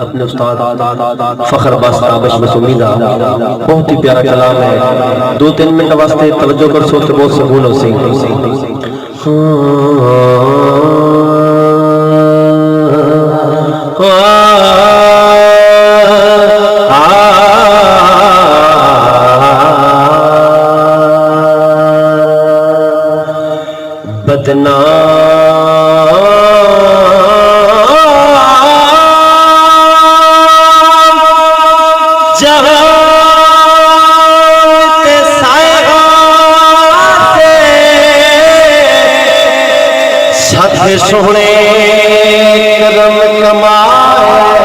अपने उस्ताद फखर अब्बास ताबश मसूमी दा बहुत ही प्यारा कलाम है। 2-3 मिनट वास्ते तवज्जो कर सो तो बहुत सुकून हो सी। सोहने कदम कमाए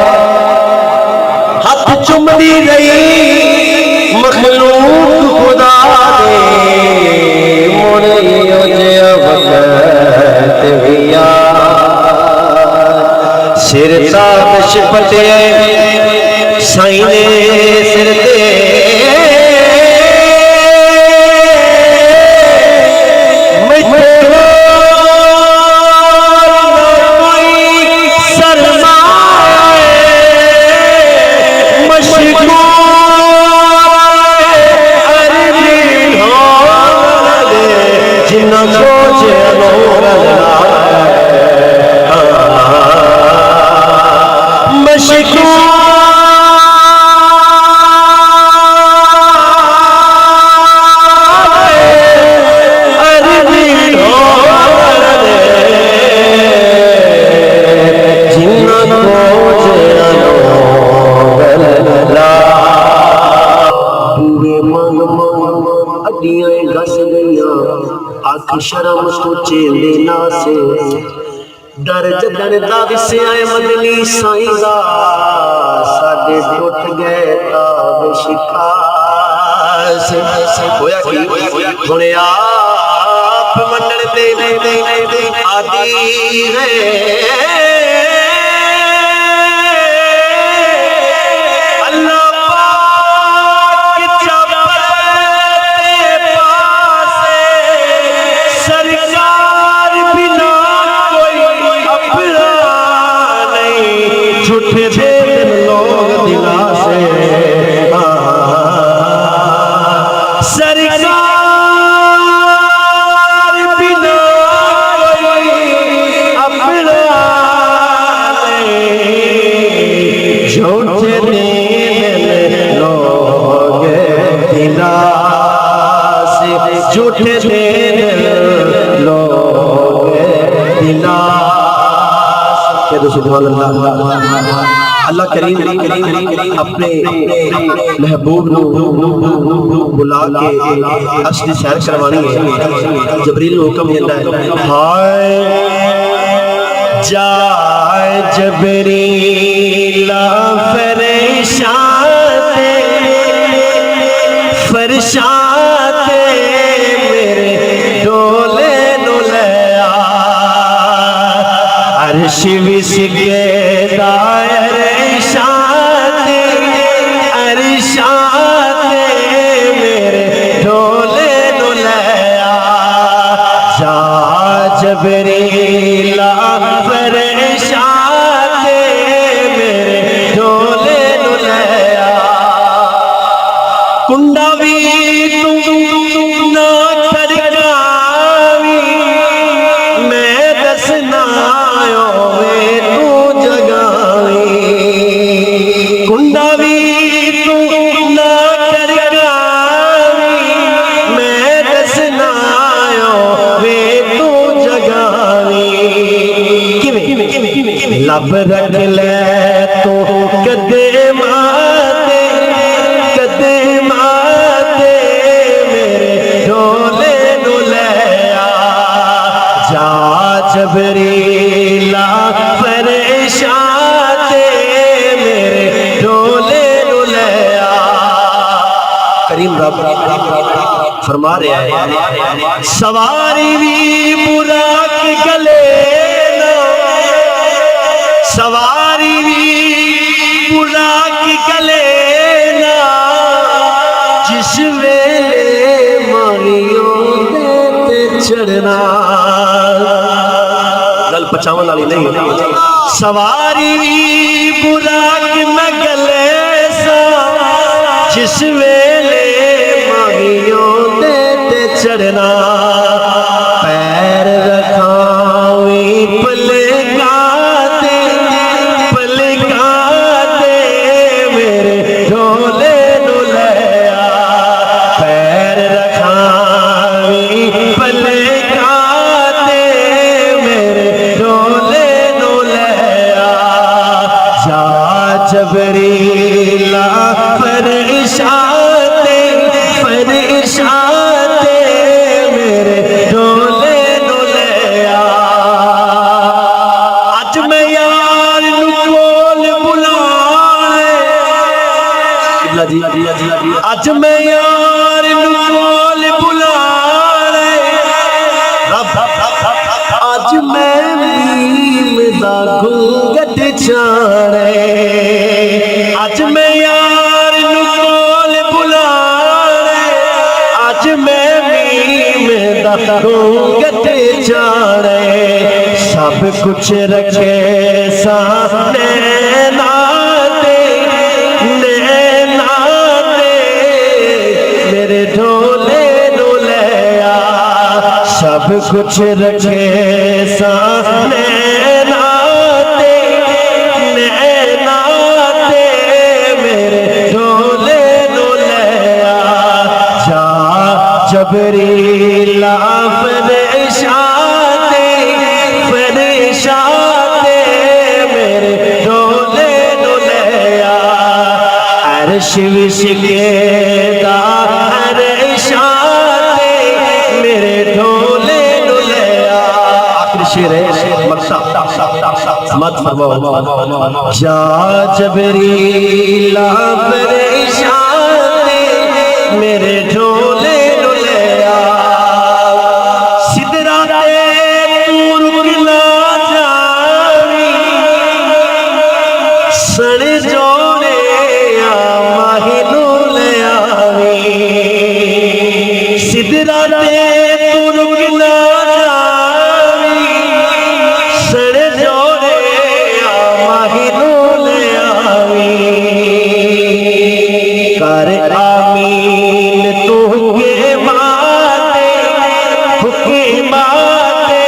हाथ चुमदी रही मखलूक खुदा दे मुड़ियो जे वक्त विया सिर ताबश पटे साईं ने सिर दे शर्म सोचे लेना से डर जदन दा विसया मदनी साईं दा साडे टुट गए ताब शिखास होया की हुण आप मंडन दे आदि है झूठे लोग दिला अल्लाह करीम अपने महबूब बुला के असली सैर करवानी है। जबरील हुक्म मिलता है हाय जाए जबरील फरशाते अर्श विसके दायर शाते अरशाते मेरे ढोले नुलया जा जबरीला फरशाते मेरे ढोले नुलया कुंडा भी ना खड़कावी मैं दसना कुंडा भी तू ना करगावी मैं दसना वे तू जगावी लब रख ले तो कदे माते मेरे ढोले नुलया जा जबरीला फरशाते मेरे ढोले नुलया। करीम रब फरमा रहे हैं सवारी भी बुराक गले ना सवारी भी बुराक गले ना जिस वेले मारियों दे चढ़ना गल पचावन वाली नहीं सवारी खुराक मैं गले सा जिस वेले माहियों दे ते चढ़ना पैर रखावी पलकाते मेरे ढोले नु लया पैर रखावी पलकाते मेरे ढोले नु लया जा जबरीला फरिशाते मेरे ढोले नु लया अज मैं यार नु कोल बुलाए अज मैं यार नु कोल बुलाए अज मैं मीम दा घूंघट छाड़े अज मैं यार नु कोल बुलाए अज मैं मीम दा घूंघट छाड़े सब कुछ रखे सामने नाते मेरे ढोले ढोलया सब कुछ रखे सामने नाते मेरे ढोले ढोलया जा जबरीला फरिशाते मेरे ढोले ढोलया अर्श विशके अरशाते मेरे ढोले ढोलया आखिरी शेर है मत फरमाओ जा जबरीला फरिशाते मेरे ढोले ढोलया सिदरा दे तूर किला जावी सण जोड़े माहिनू लयावी सिदरा दे तूर किला जावी सण जोड़े माहिनू लयावी कर आमीन तू के बाते हुकी बाते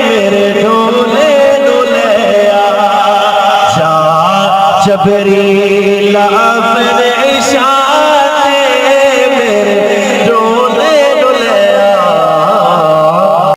मेरे ढोले ढोलया जा जबरी